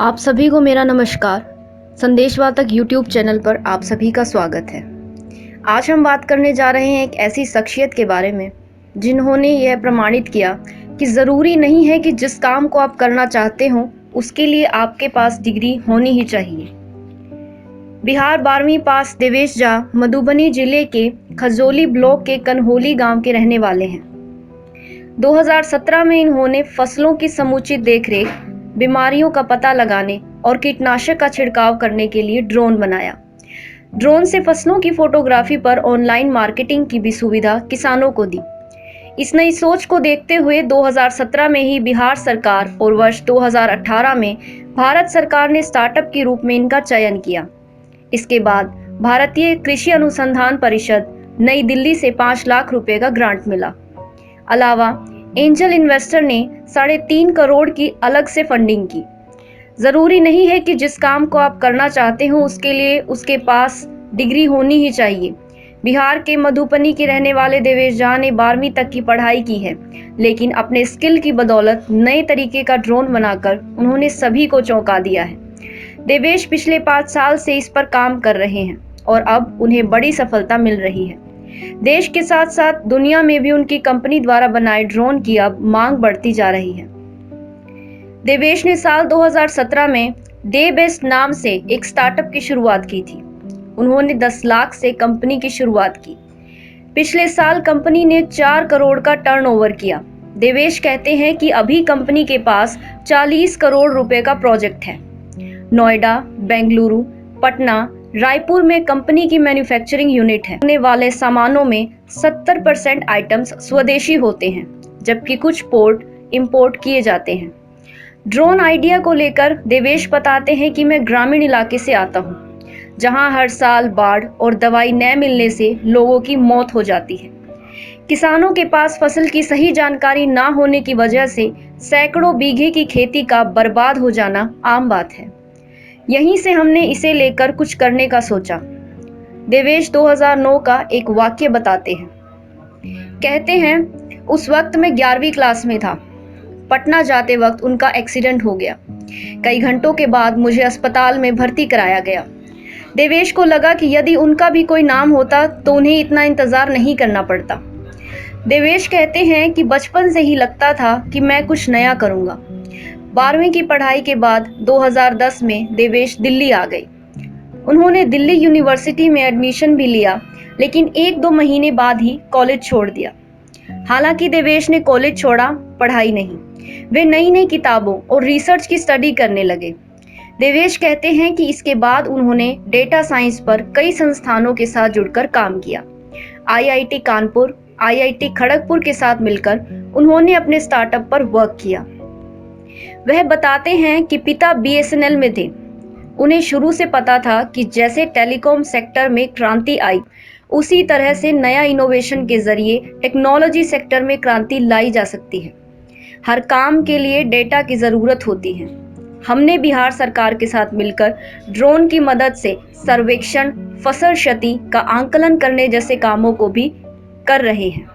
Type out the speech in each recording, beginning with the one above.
आप सभी को मेरा नमस्कार। संदेशवातक यूट्यूब चैनल पर आप सभी का स्वागत है। आज हम बात करने जा रहे हैं एक ऐसी शख्सियत के बारे में जिन्होंने यह प्रमाणित किया कि ज़रूरी नहीं है कि जिस काम को आप करना चाहते हो उसके लिए आपके पास डिग्री होनी ही चाहिए। बिहार 12वीं पास देवेश झा मधुबनी जिले के खजोली ब्लॉक के कन्होली गांव के रहने वाले हैं। 2017 में इन्होंने फसलों की समुचित देखरेख, बीमारियों का पता लगाने और कीटनाशक का छिड़काव करने के लिए ड्रोन बनाया। ड्रोन से फसलों की फोटोग्राफी पर ऑनलाइन मार्केटिंग की भी सुविधा किसानों को दी। इस नई सोच को देखते हुए 2017 में ही बिहार सरकार और वर्ष 2018 में भारत सरकार ने स्टार्टअप के रूप में इनका चयन किया। इसके बाद भारतीय कृषि अनुसंधान परिषद नई दिल्ली से 5 लाख रुपए का ग्रांट मिला। अलावा एंजल इन्वेस्टर ने 3.5 करोड़ की अलग से फंडिंग की। ज़रूरी नहीं है कि जिस काम को आप करना चाहते हो उसके लिए उसके पास डिग्री होनी ही चाहिए। बिहार के मधुबनी के रहने वाले देवेश झा ने 12वीं तक की पढ़ाई की है, लेकिन अपने स्किल की बदौलत नए तरीके का ड्रोन बनाकर उन्होंने सभी को चौंका दिया है। देवेश पिछले 5 साल से इस पर काम कर रहे हैं और अब उन्हें बड़ी सफलता मिल रही है। देश के साथ साथ दुनिया में भी उनकी कंपनी द्वारा बनाए ड्रोन की अब मांग बढ़ती जा रही है। देवेश ने साल 2017 में डे बेस्ट नाम से एक स्टार्टअप की शुरुआत की थी। उन्होंने 10 लाख से कंपनी की शुरुआत की। पिछले साल कंपनी ने 4 करोड़ का टर्नओवर किया। देवेश कहते हैं कि अभी कंपनी के पास 40 करोड़ रुपए का प्रोजेक्ट है। नोएडा, बेंगलुरु, पटना, रायपुर में कंपनी की मैन्युफैक्चरिंग यूनिट है। होने वाले सामानों में 70% आइटम्स स्वदेशी होते हैं, जबकि कुछ पोर्ट इंपोर्ट किए जाते हैं। ड्रोन आइडिया को लेकर देवेश बताते हैं कि मैं ग्रामीण इलाके से आता हूं, जहां हर साल बाढ़ और दवाई न मिलने से लोगों की मौत हो जाती है। किसानों के पास फसल की सही जानकारी ना होने की वजह से सैकड़ों बीघे की खेती का बर्बाद हो जाना आम बात है। यहीं से हमने इसे लेकर कुछ करने का सोचा। देवेश 2009 का एक वाक्य बताते हैं। कहते हैं, उस वक्त मैं 11वीं क्लास में था। पटना जाते वक्त उनका एक्सीडेंट हो गया। कई घंटों के बाद मुझे अस्पताल में भर्ती कराया गया। देवेश को लगा कि यदि उनका भी कोई नाम होता तो उन्हें इतना इंतजार नहीं करना पड़ता। देवेश कहते हैं कि बचपन से ही लगता था कि मैं कुछ नया करूंगा। 12वीं की पढ़ाई के बाद 2010 में देवेश दिल्ली आ गए। उन्होंने दिल्ली यूनिवर्सिटी में एडमिशन भी लिया, लेकिन 1-2 महीने बाद ही कॉलेज छोड़ दिया। हालांकि देवेश ने कॉलेज छोड़ा, पढ़ाई नहीं। वे नई किताबों और रिसर्च की स्टडी करने लगे। देवेश कहते हैं कि इसके बाद उन्होंने डेटा साइंस पर कई संस्थानों के साथ जुड़कर काम किया। IIT कानपुर, IIT खड़गपुर के साथ मिलकर उन्होंने अपने स्टार्टअप पर वर्क किया। वह बताते हैं कि पिता BSNL में थे। उन्हें शुरू से पता था कि जैसे टेलीकॉम सेक्टर में क्रांति आई, उसी तरह से नया इनोवेशन के जरिए टेक्नोलॉजी सेक्टर में क्रांति लाई जा सकती है। हर काम के लिए डेटा की ज़रूरत होती है। हमने बिहार सरकार के साथ मिलकर ड्रोन की मदद से सर्वेक्षण, फसल क्षति का आंकलन करने जैसे कामों को भी कर रहे हैं।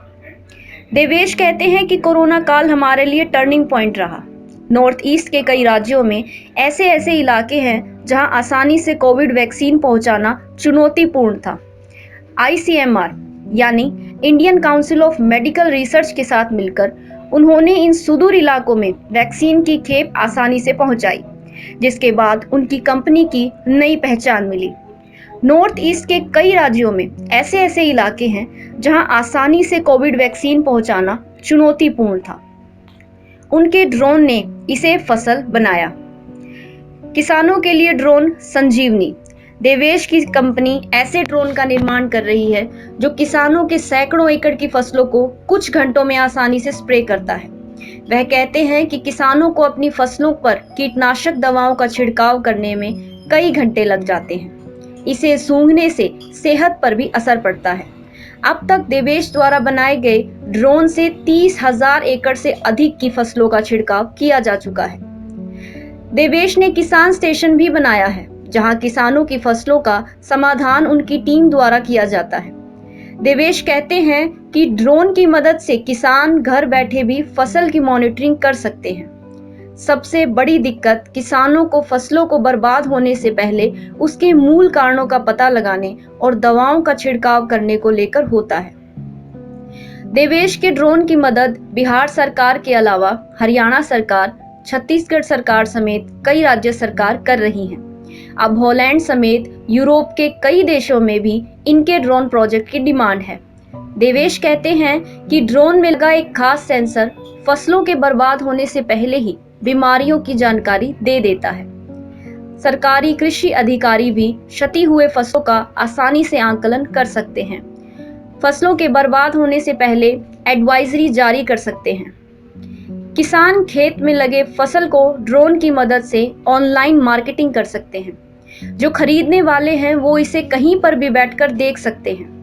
देवेश कहते हैं कि कोरोना काल हमारे लिए टर्निंग पॉइंट रहा। नॉर्थ ईस्ट के कई राज्यों में ऐसे इलाके हैं जहां आसानी से कोविड वैक्सीन पहुंचाना चुनौतीपूर्ण था। ICMR यानी Indian council of medical research के साथ मिलकर उन्होंने इन सुदूर इलाकों में वैक्सीन की खेप आसानी से पहुंचाई, जिसके बाद उनकी कंपनी की नई पहचान मिली। नॉर्थ ईस्ट के कई राज्यों में ऐसे इलाके हैं जहां आसानी से कोविड वैक्सीन पहुंचाना चुनौतीपूर्ण था। उनके ड्रोन ने इसे फसल बनाया। किसानों के लिए ड्रोन संजीवनी। देवेश की कंपनी ऐसे ड्रोन का निर्माण कर रही है जो किसानों के सैकड़ों एकड़ की फसलों को कुछ घंटों में आसानी से स्प्रे करता है। वह कहते हैं कि किसानों को अपनी फसलों पर कीटनाशक दवाओं का छिड़काव करने में कई घंटे लग जाते हैं। इसे सूंघने से सेहत पर भी असर पड़ता है। अब तक देवेश द्वारा बनाए गए ड्रोन से 30,000 एकड़ से अधिक की फसलों का छिड़काव किया जा चुका है। देवेश ने किसान स्टेशन भी बनाया है, जहां किसानों की फसलों का समाधान उनकी टीम द्वारा किया जाता है। देवेश कहते हैं कि ड्रोन की मदद से किसान घर बैठे भी फसल की मॉनिटरिंग कर सकते हैं। सबसे बड़ी दिक्कत किसानों को फसलों को बर्बाद होने से पहले उसके मूल कारणों का पता लगाने और दवाओं का छिड़काव करने को लेकर होता है। देवेश के ड्रोन की मदद बिहार सरकार के अलावा हरियाणा सरकार, छत्तीसगढ़ सरकार समेत कई राज्य सरकार कर रही हैं। अब हॉलैंड समेत यूरोप के कई देशों में भी इनके ड्रोन प्रोजेक्ट की डिमांड है। देवेश कहते हैं कि ड्रोन में लगा एक खास सेंसर फसलों के बर्बाद होने से पहले ही बीमारियों की जानकारी दे देता है। सरकारी कृषि अधिकारी भी क्षति हुए फसलों का आसानी से आकलन कर सकते हैं। फसलों के बर्बाद होने से पहले एडवाइजरी जारी कर सकते हैं। किसान खेत में लगे फसल को ड्रोन की मदद से ऑनलाइन मार्केटिंग कर सकते हैं। जो खरीदने वाले हैं वो इसे कहीं पर भी बैठकर देख सकते हैं।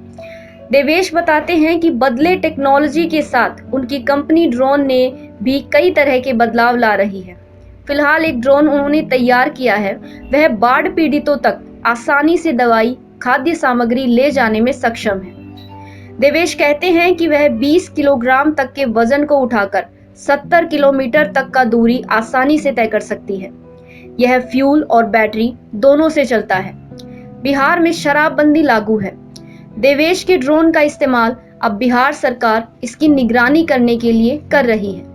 देवेश बताते हैं कि बदले टेक्नोलॉजी के साथ उनकी कंपनी ड्रोन ने भी कई तरह के बदलाव ला रही है। फिलहाल एक ड्रोन उन्होंने तैयार किया है, वह बाढ़ पीड़ितों तक आसानी से दवाई, खाद्य सामग्री ले जाने में सक्षम है। देवेश कहते हैं कि वह 20 किलोग्राम तक के वजन को उठाकर 70 किलोमीटर तक का दूरी आसानी से तय कर सकती है। यह फ्यूल और बैटरी दोनों से चलता है। बिहार में शराबबंदी लागू है। देवेश के ड्रोन का इस्तेमाल अब बिहार सरकार इसकी निगरानी करने के लिए कर रही है।